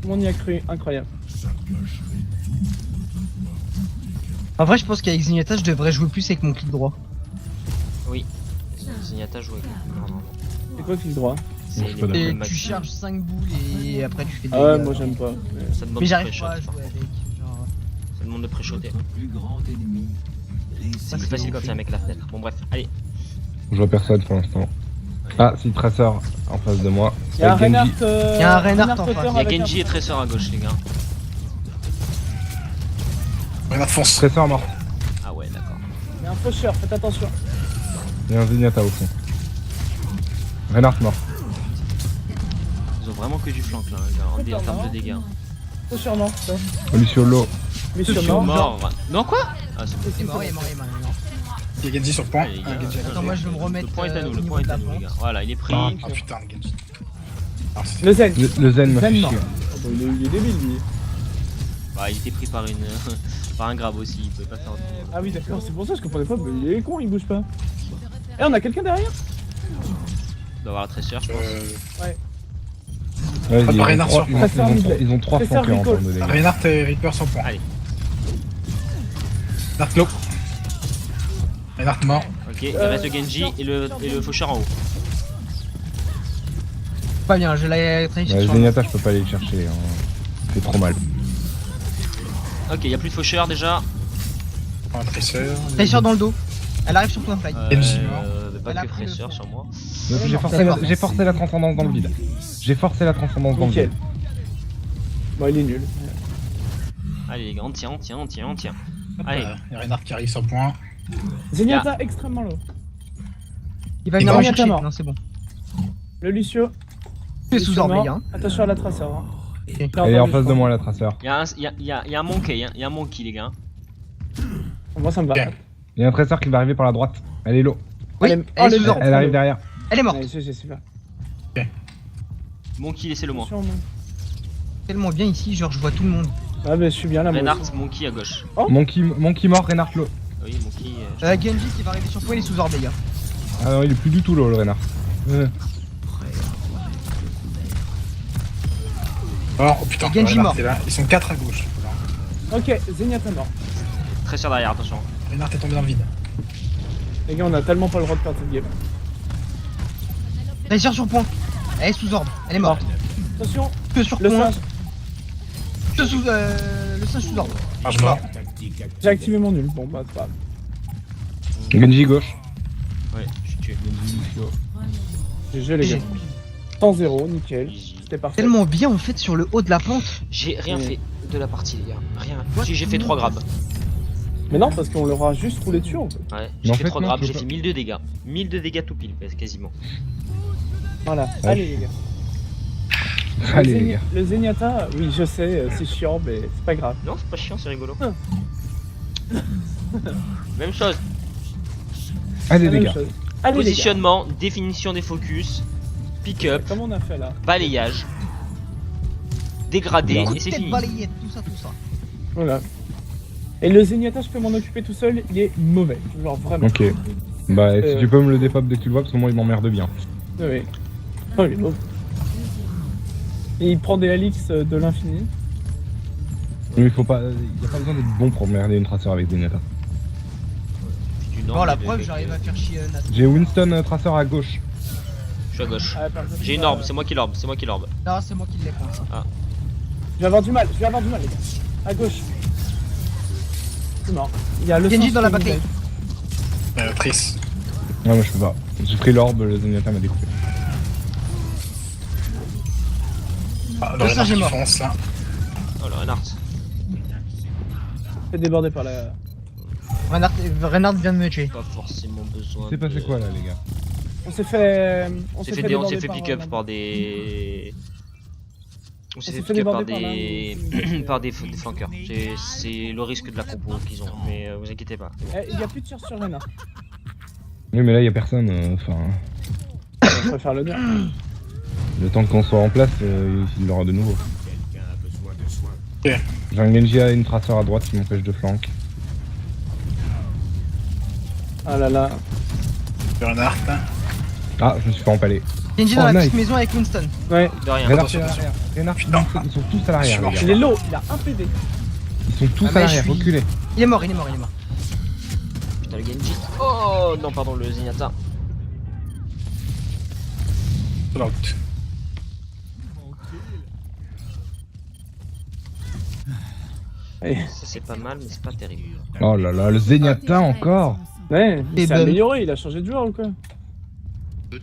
Tout le monde y a cru, incroyable. En vrai, je pense qu'avec Zenyatta, je devrais jouer plus avec mon clic droit. Oui. Zenyatta joué. Non. C'est quoi clic droit? C'est je suis pas les d'accord. Et boules tu maxi. charges 5 boules et après tu fais des. Ah ouais, moi j'aime pas. Ça demande Mais de j'arrive pré-shot. pas à jouer avec. Genre... Ça demande de pré-shotter. C'est plus facile quand il y a un mec à la fenêtre. Bon, bref, allez. Je vois personne pour l'instant. Ah, si, Tracer en face de moi. Il y a un Avec Reinhardt. Genji. Il y a un Reinhardt en face. Il y a Genji et Tracer à gauche, les gars. Regarde, fonce. Tracer mort. Ah ouais, d'accord. Il y a un faucheur, faites attention. Il y a un Zenyatta au fond. Reinhardt mort. Ils ont vraiment que du flank là, les gars, en termes de dégâts. Faucheur mort, ça. Lucio Low. Mission Faucheur mort. Mort. Non, quoi? Ah, c'est bon. Il est mort, il est mort, il est mort. Il y a Genji sur le point. Allez, les gars. Genji. Attends, moi je vais me remettre. Le point est à nous, au le niveau point de est à la nous, les pente. gars. Voilà, il est pris. Ah putain, le Genji. Alors, c'était- Le Zen. Le Zen me fait Zen mort. chier. Oh, bah, il est débile lui. Bah, il était pris par une. par un grave aussi, il pouvait pas faire autrement. Ah oui, d'accord, c'est pour ça que je comprenais pas. Mais il est con, il bouge pas. Eh, on a quelqu'un derrière? Il doit avoir la Tracer, je pense. Ouais, Pas de Reinhardt sur ils ont- point. ils ont trois- ils ont trois Tracer flankers en recall. termes de dégâts. Reinhardt et Reaper sur le point. Allez. Reinhardt low. Reinhardt mort. Ok, il reste le Genji et le faucheur en haut. Pas bien, je l'ai très Ouais, Zenyatta, je peux pas aller le chercher. Hein. C'est trop mal. Ok, il y a plus de faucheur déjà. Un Tracer. Tracer dans le dos. Elle arrive sur toi, Fly. Genji mort. Pas Elle a que pris le Tracer fond. sur moi. Donc, j'ai forcé la transcendance dans le vide. J'ai forcé la transcendance dans le Nickel. vide. Bon, il est nul. Allez les gars, on tient. Hop, Allez. Il y a Reinhardt qui arrive sur le point. Zenyatta extrêmement low. Il va Il venir va me Zenyatta chercher. mort. Non, c'est bon. Le Lucio. Tu es sous orbe, mort. les gars. Attention à la Tracer. Hein. Elle est en face de moi, la Tracer. Il y a un monkey, il y a un monkey les gars. Moi ça me va. Bien. Il y a un Tracer qui va arriver par la droite. Elle est low. Oui, Elle est- elle est oh, sous orbe. Elle arrive derrière. Elle est morte. Ouais, c'est super. Monkey, laissez-le moi. Attention, moi. Tellement bien ici, genre je vois tout le monde. Ah, bah je suis bien là, moi. Reinhardt, aussi. monkey à gauche. Oh. Monkey mort, Reinhardt low. Oui, monkey. Genji qui va arriver sur toi, il est sous orbe, les gars. Ah non, il est plus du tout low, le Reinhardt. Mort. Oh putain, Genji Reinhardt mort. est là. Ils sont 4 à gauche. Ok, Zenyatta mort. Tracer derrière, attention. Reinhardt est tombé dans le vide. Les gars, on a tellement pas le droit de perdre cette game. Tracer sur point. Elle est sous orbe. Elle est morte. Attention, Que sur le point. singe. Le singe sous orbe. Singe mort. J'ai activé mon nul. Bon, bah, c'est pas grave. Genji gauche. Ouais, je suis tué. GG les gars. 100-0, nickel. GG. C'était parfait. Tellement bien en fait sur le haut de la pente. J'ai rien Ouais. fait de la partie les gars. Rien. Si j'ai fait 3 grabs. Mais non, parce qu'on leur a juste roulé dessus en fait. Ouais, Mais j'ai en fait fait, 3 non, grabs, je j'ai peux fait 1002 dégâts. 1002 dégâts tout pile, quasiment. Voilà, Ouais. allez les gars. Allez, les gars. Le Zenyatta, oui, je sais, c'est chiant, mais c'est pas grave. Non, c'est pas chiant, c'est rigolo. Ah. Même chose. Allez, La les même gars. chose. Allez les gars. Positionnement, définition des focus, pick-up, Comment on a fait là? balayage, dégradé, Bien. et c'est Tête fini. balayette, tout ça. Voilà. Et le Zenyatta, je peux m'en occuper tout seul, il est mauvais. Genre vraiment. Ok. Bah, si tu peux me le dépop dès que tu le vois, parce que moi il m'emmerde bien. Oui. Oh, il est mauvais. Et il prend des Alix de l'infini. Mais il faut pas. Y a pas besoin d'être bon pour emmerder une Tracer avec Zenyatta. Du Bon, nord, la mais preuve, avec- j'arrive à faire chier Nat. J'ai Winston Tracer à gauche. Je suis à gauche. Ah, pardon, J'ai une orbe, c'est moi qui l'orbe, c'est moi qui l'orbe. Non, c'est moi qui l'ai pour ça. Je vais avoir du mal, les gars. À gauche. C'est mort. Il y a le Genji sens dans la qui bataille. nous aide. Trice. Non, moi je peux pas. J'ai pris l'orbe, le Zenyatta m'a découpé. Ah, le Le Reinhardt singe est qui mort. fonce là. Oh le Reinhardt. Fait déborder par la. Reinhardt vient de me tuer. Pas forcément besoin. C'est passé de- quoi là, les gars? On s'est fait. On s'est fait déborder pick-up par, par des. On s'est s'est fait fait pick-up par déborder par des. l'un par des flanqueurs. C'est le risque de la compo qu'ils ont, mais vous inquiétez pas. Eh, il y a plus de tir sur Reinhardt. Oui, mais là y a personne. Enfin, On préfère le dire. le temps qu'on soit en place, il l'aura de nouveau. Ok. J'ai un Genji à une Tracer à droite qui m'empêche de flank. Ah là là. Le Reinhardt là. Ah, je me suis fait empaler. Genji dans Oh, la nice. petite maison avec Winston. Ouais. De rien. Renard, attention, c'est à attention. l'arrière. Renard, Putain. ils sont tous à l'arrière, les Je Il gars. est low, il a un PV. Ils sont tous Ah, à mais l'arrière, je suis- reculez. Il est mort, il est mort, il est mort. Putain, le Genji. Oh non, pardon, le Zenyatta. L'autre. Allez. Ça c'est pas mal, mais c'est pas terrible. Oh là là, le Zenyatta encore. Ouais, il Et s'est ben- amélioré, il a changé de joueur ou quoi?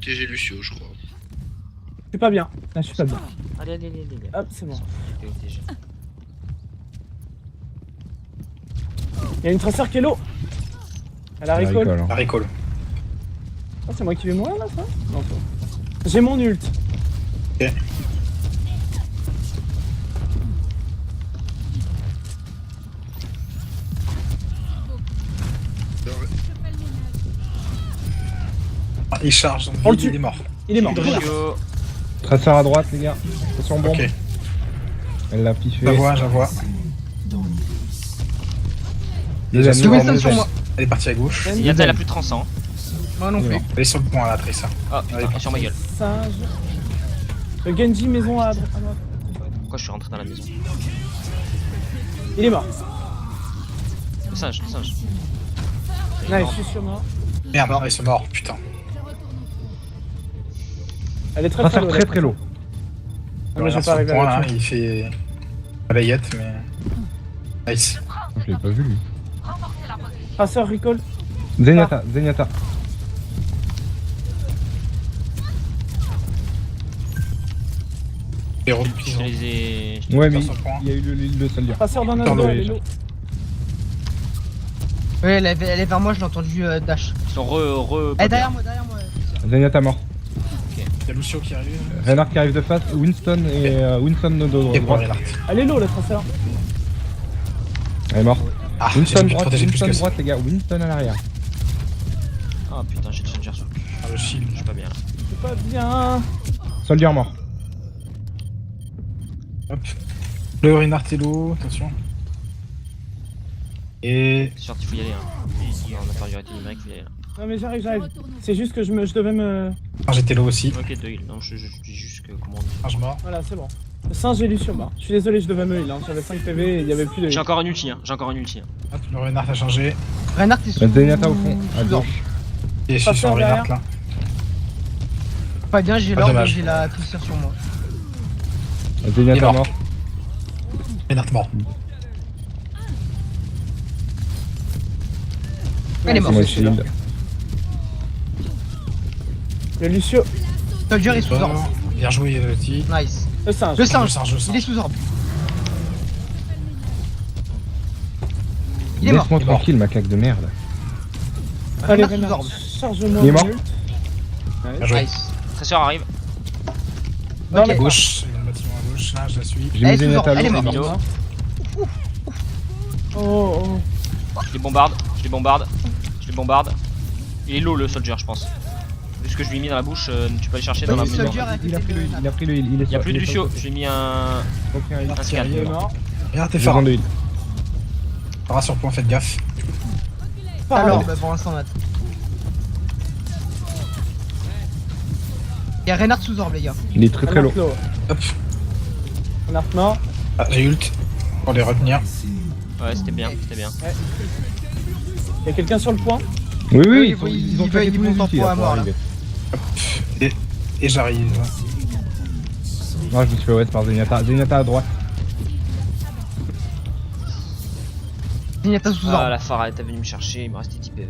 TG Lucio, je crois. C'est pas bien. Là, je suis pas bien. Allez, allez, allez, allez. Hop, c'est bon. TOTG. Il y a une traceur qui est low. Elle a La recall. rigole, hein. La recall. Ah, c'est moi qui vais mourir là, ça? Non, toi. J'ai mon ult. Ok. Ah, il charge, donc On le il tue. est mort. Il est mort. Lucio. Traceur à droite, les gars. Attention, bombe. Ok, Elle l'a piffé. je la vois. Deuxième C'est J'ai mort, Winston sur deuxième. moi. Elle est partie à gauche. Zenyatta, elle a plus de transcend. Moi non plus. Elle est sur le point là, Trissa. Oh putain, elle est sur ma gueule. Singe. Le Genji maison à droite. Pourquoi je suis rentré dans la maison? Il est mort. Le singe, le singe. Nice, je suis sur moi. Merde, ils sont morts, putain. Elle est très Traceur low. très très low. Ah, mais je vais sur pas le arriver point à là, la tuer. il fait balayette, mais. Nice. Je l'ai pas vu lui. Traceur recall. Zenyatta, Zenyatta. Les roues de Je prison. les ai. Ouais, mais Sur le point. il y a eu l'île de soldier. Traceur dans notre Pardon, dos, elle est les low. Ouais, elle est vers moi, je l'ai entendu dash. Ils sont re. Elle est derrière moi. Zenyatta mort. Il y a Lucio qui arrive. Renard qui arrive de face, Winston et Winston de Et bon, droite. Renard. Elle est low, la traceur. Elle est morte. Ah, j'ai Winston pu droite, protéger plus Winston que ça. droite les gars, Winston à l'arrière. Ah putain, j'ai le Soldier sur le cul. Ah, le shield. Je suis pas bien là. C'est pas bien. Soldier mort. Hop. Le Renard est low, attention. Et. C'est sûr qu'il faut y aller. Hein. On a infériorité numérique, il faut y aller là. Non, mais j'arrive. C'est juste que je devais me. Ah, j'étais low aussi. Ok, 2 heal. Non, je dis juste que comment on dit. Ah, je mort. Voilà, c'est bon. Le singe et Lucio mort. Je suis désolé, je devais me heal. Hein. J'avais 5 PV et il y avait plus de. J'ai encore un ulti, hein. J'ai encore un ulti. Hein. Hop, le Renard a changé. Renard, t'es sous. Zenyatta au fond, à sous l'orbe. gauche. Et je suis sur le derrière. Renard là. Pas bien, j'ai Ah, l'orbe et dommage. j'ai la poussière sur moi. Il est Zenyatta mort. mort. Renard mort. Elle est Ouais, morte. Moi c'est celui-là. shield. Le Lucio. Soldier est sous orbe. Bien joué, T. Nice. Le singe. Le singe, Le singe, le singe. il est sous orbe. Il est mort. Laisse-moi Il est mort. tranquille, macaque de merde. Allez, Renard sous Renard. orbe. Charge-moi. Il est mort. mon ult. Bien joué. Nice. Tresseur arrive. Non, Ok. mais À gauche, il y a un bâtiment à gauche, là je la suis. J'ai Elle est mis sous Zenyatta orbe, elle est low, morte. Milo. Oh, oh. Je les bombarde. Je les bombarde. Je les bombarde. Il est low le Soldier, je pense. Vu ce que je lui ai mis dans la bouche, tu peux aller chercher dans la Le maison. Soldier a Il a pris le heal, il a pris le heal. Il y a plus de Lucio. Je lui ai mis un. Aucun heal. Un scan. Il est mort. Regarde, t'es J'ai fort. besoin de heal. Farah sur le point, faites gaffe. T'as l'orbe pour l'instant, Matt. Il y a Renard sous orbe, les gars. Il est très très low. Hop. Renard mort. Ah, j'ai ult. Pour les retenir. Ouais, c'était bien, c'était bien. Il y a quelqu'un sur le point. Oui, Oui, oui, il ils ont claqué il tous les monte en ultis point là à pour mort, là. arriver. Et j'arrive. Non, je me suis fait OS par Zenyatta. Zenyatta à droite. Zenyatta sous Ah, orbe. la Farah était venue me chercher, il me restait 10 PV.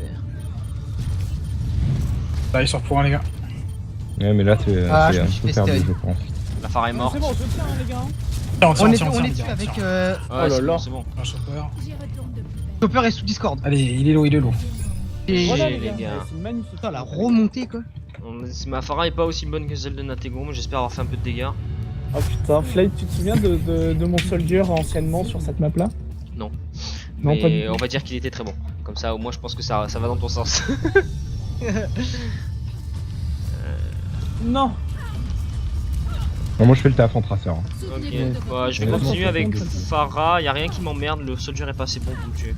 J'arrive sur le point, les gars. Ouais, mais là c'est Ah, c'est je me un suis peu fait perdu, stérile. je pense. La Farah est morte. C'est bon, je tiens, les gars. Tiens, On est tiens, dessus tiens, avec tiens. Ouais, Oh là c'est là. bon, c'est bon. Un chopper. Chopper est sous Discord. Allez, il est low, il est low. Et Voilà, les les gars. gars. Ouais, C'est magnifique. putain, la remontée quoi. Ma Farah est pas aussi bonne que celle de Natego, mais j'espère avoir fait un peu de dégâts. Oh putain, Flight, tu te souviens de mon soldier anciennement sur cette map là? Non, pas du Mais tout. on va dire qu'il était très bon. Comme ça, au moins, je pense que ça va dans ton sens. Non. Non, moi je fais le taf en traceur. hein. Ok, bah, je vais Ouais, continuer bon, avec bon, bon. Farah. Y'a rien qui m'emmerde, le Soldier est pas assez bon pour le tuer.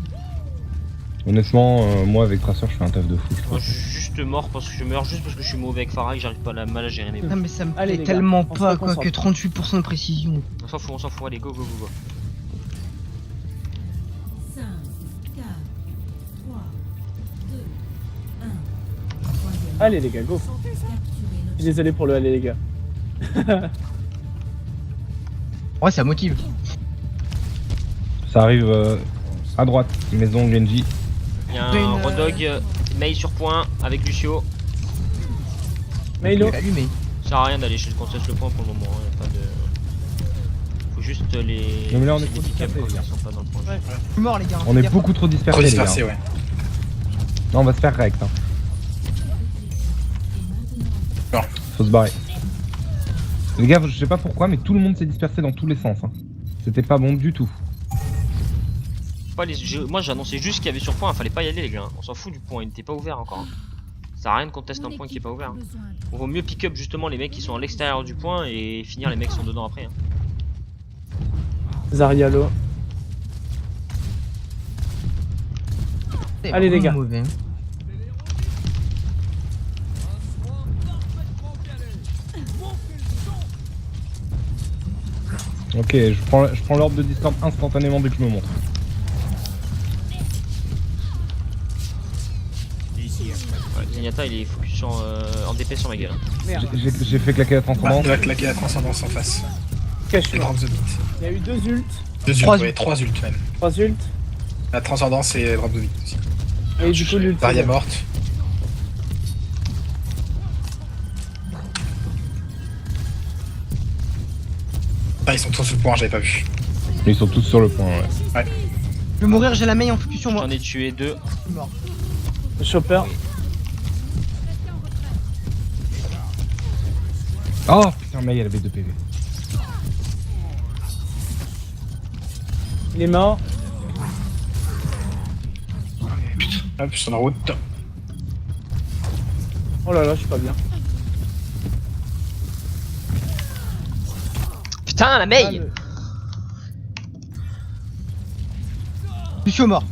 Honnêtement, moi avec Tracer, je fais un taf de fou. je Moi trouve. je suis juste mort parce que je meurs juste parce que je suis mauvais avec Farah et que j'arrive pas à mal à gérer mes Non, mais ça me Allez, plaît les gars, tellement on se pas, quoi, reconcentre. que 38% de précision. On s'en fout, allez, go, go, go, go. 5, 4, 3, 2, 1. Allez les gars, go. Je suis désolé pour le allez les gars. Ouais, ça motive. Ça arrive à droite, maison Genji. Il y a Une, un Rodog, Mei sur point avec Lucio. Milo, Allumé. Ça sert à rien d'aller chez le contest le point pour le moment, hein, y a pas de. Faut juste les. Non, mais là, on est les trop pick-up dispersés, quand les gars. ils sont pas dans le point. Ouais. Je suis mort, les gars. On est beaucoup trop dispersés, Trop les dispersé, gars. ouais. Non, on va se faire rect. Hein. Bon. Faut se barrer. Les gars, je sais pas pourquoi, mais tout le monde s'est dispersé dans tous les sens. Hein. C'était pas bon du tout. Moi j'ai annoncé juste qu'il y avait sur point, fallait pas y aller les gars. On s'en fout du point, il n'était pas ouvert encore. hein. Ça sert à rien de contester un point qui est pas ouvert. hein. On vaut mieux pick up justement les mecs qui sont à l'extérieur du point et finir les mecs qui sont dedans après. hein. Zarialo. C'est Allez, les vraiment gars. mauvais, hein. Ok, je prends l'ordre de Discord instantanément dès que je me montre. Ouais, Zenyatta il est focus en DP sur ma gueule. hein. Merde, J'ai fait claquer la Ah, transcendance. il va claquer la transcendance en face. cache Et drop the beat. Il y a eu 2 ults, 2 ults, Trois ouais, ults. 3 ults même. 3 ults, La transcendance et drop the beat aussi. et du coup l'ult. Zarya morte. Ah, ils sont tous sur le point, j'avais pas vu. Ils sont tous sur le point, ouais. Je vais mourir, j'ai la main en focus sur moi. J'en ai tué 2. Je suis mort. Chopper. Oh putain, mais elle avait 2 PV. Il est mort. Hop, sur la route. Oh là là, je suis pas bien. Putain la Ah, Mei le- Lucio mort.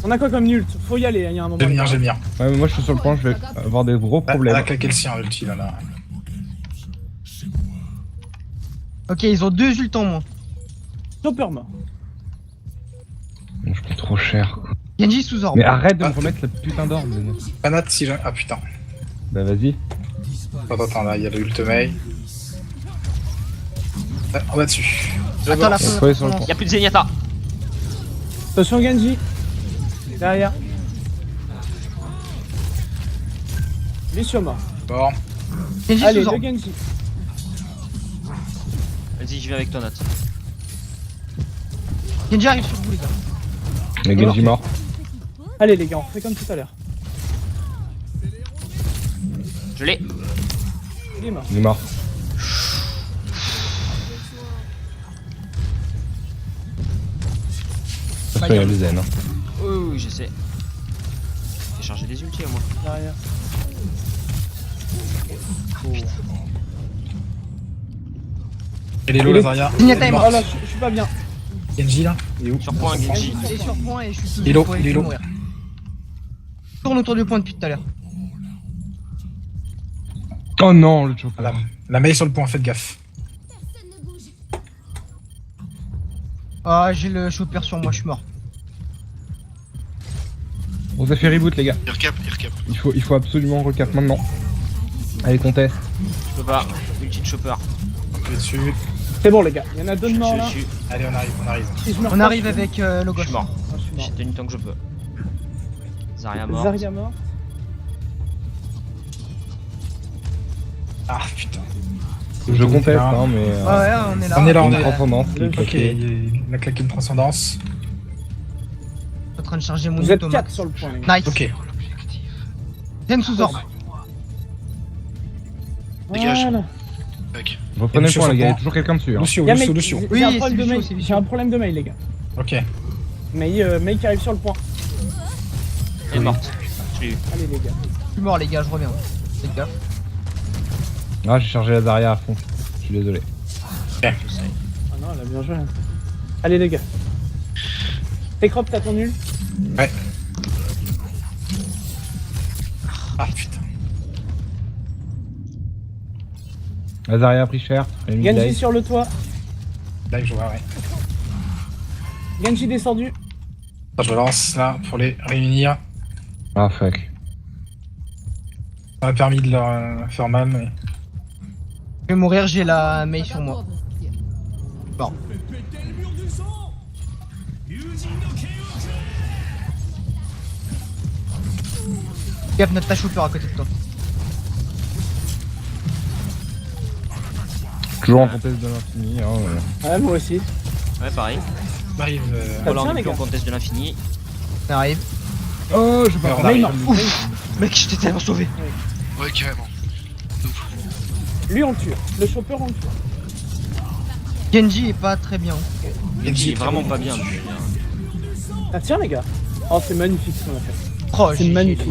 On a quoi comme ult? Faut y aller, il y a un moment. J'ai le mien. Ouais, mais moi je suis sur le point, je vais avoir des gros Elle problèmes. a claqué le sien, l'ulti là. Ok, ils ont 2 ults en moins. Chopper mort. Bon, je prends trop cher. Genji sous orbe. Mais arrête de me remettre la putain d'orbe. Denis. Panat si j'ai. Ah putain. Bah vas-y. Attends, là, il y a le ultimate. Ah, on va dessus. Attends la On peut aller sur le fin. Y'a plus de Zenyatta. Attention Genji. Derrière. Lucio mort. Bon. Genji Allez, sous le orbe. Genji. Vas-y, je viens avec toi Nat. Genji arrive sur vous, les gars. Mais Genji mort. Allez les gars, on fait comme tout à l'heure. Je l'ai. Il est mort. Il est mort. Ça fait le zen. Hein. Oui, je sais. J'ai chargé des ultis moi. Derrière. Et les lots, la Zarya. Zenyatta est Oh mort. là, je suis pas bien. Genji là. Il est où? Sur point Genji. Il est sur point et je suis tout Il est low, seul, il est je vais low. mourir. Tourne autour du point depuis tout à l'heure. Oh non, le chopper. La maille sur le point, faites gaffe. Ah, j'ai le chopper sur moi, je suis mort. On s'est fait reboot les gars. Il recap, il recap. Il faut absolument recap maintenant. Allez, contest. Je peux pas. Ulti de chopper. On est dessus. C'est bon les gars, il y en a 2 de morts là. Je suis Allez, on arrive, on arrive. Si je meurs On pas, arrive je- avec le je gauche. suis mort. Ah, je suis mort. J'ai tenu tant que je peux. Zarya mort. Zarya mort. Ah putain. Je conteste, hein, mais. Ouais, ouais, on est là. On est là, on Une est là. transcendance qui est Ok, Ok, claquée. il a claqué une transcendance. Je suis en train de charger mon Vous êtes ult au max. 4 sur le point les gars. Nice. Ok. Zen sous orbe. Dégage. Voilà. Tac. Reprenez le Lucio point les sur gars, il y a point. toujours quelqu'un dessus. Hein. Lucio, Y'a Lucio, mec, Lucio. j'ai un Oui, problème de c'est mail, Lucio, c'est j'ai un problème de mail les gars. Ok. Mail qui arrive sur le point. Elle est morte. Je l'ai eu. Allez les gars. Je suis mort, les gars, je reviens. Faites gaffe. Ah, j'ai chargé la Zarya à fond. Je suis désolé. Ah non, elle a bien joué. Allez les gars. T'es crop, t'as ton nul. Ouais. Ah putain. Azaria a pris cher. Rémi Genji Blade. sur le toit. Là, je vois, ouais. Genji descendu. Attends, je relance là pour les réunir. Ah fuck. Ça m'a permis de leur faire mal, mais. Je vais mourir, j'ai la Mei sur moi. Bon. Gap, notre tâche Hooper à côté de toi. Toujours en contest de l'infini. Hein, Ouais, moi aussi. Ouais, pareil. On arrive. Ah, Là, on tiens, est les plus en gars. contest de l'infini. Ça arrive. Oh, je vais pas on prendre arrive. la Ouf. Mec, je t'ai tellement sauvé. Ouais, carrément. Lui, on le tue. Le chopper, on le tue. Genji est pas très bien. Il est vraiment pas bien. lui. Ah, tiens, les gars. Oh, c'est magnifique ce qu'on a fait. Oh, C'est magnifique.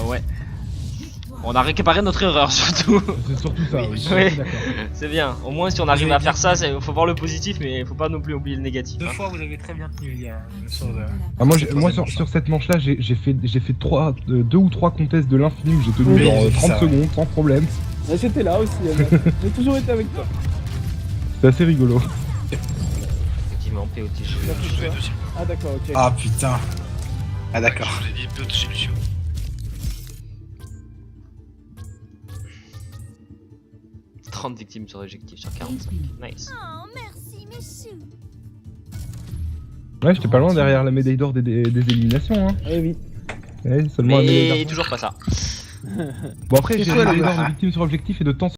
Ouais. On a récupéré notre erreur surtout. C'est surtout ça, oui. Ouais. D'accord. C'est bien. Au moins, si on arrive à faire ça, faut voir le positif, mais faut pas non plus oublier le négatif. Deux hein. fois, vous avez très bien tenu, les gars. Sur de- Ah, moi, C'est moi troisième manche, sur cette manche-là, j'ai fait 2 ou 3 contests de l'infini où j'ai tenu Oui, genre j'ai vu 30 ça, secondes sans problème. Ouais, j'étais là aussi. J'ai toujours été avec toi. C'était assez rigolo. Effectivement, POTG. Je vais deuxième. Ah, d'accord, ok. Ah putain. Ah d'accord. Je vous ai dit POTG Lucio. – 30 victimes sur objectif sur 45. Nice. Oh, merci, mes choux. Ouais, j'étais pas loin derrière la médaille d'or des éliminations. Hein. Eh oui. Ouais, seulement la médaille Mais d'or. toujours pas ça. Bon, après, j'ai C'est la quoi, médaille le d'or gars de victimes sur objectif et de temps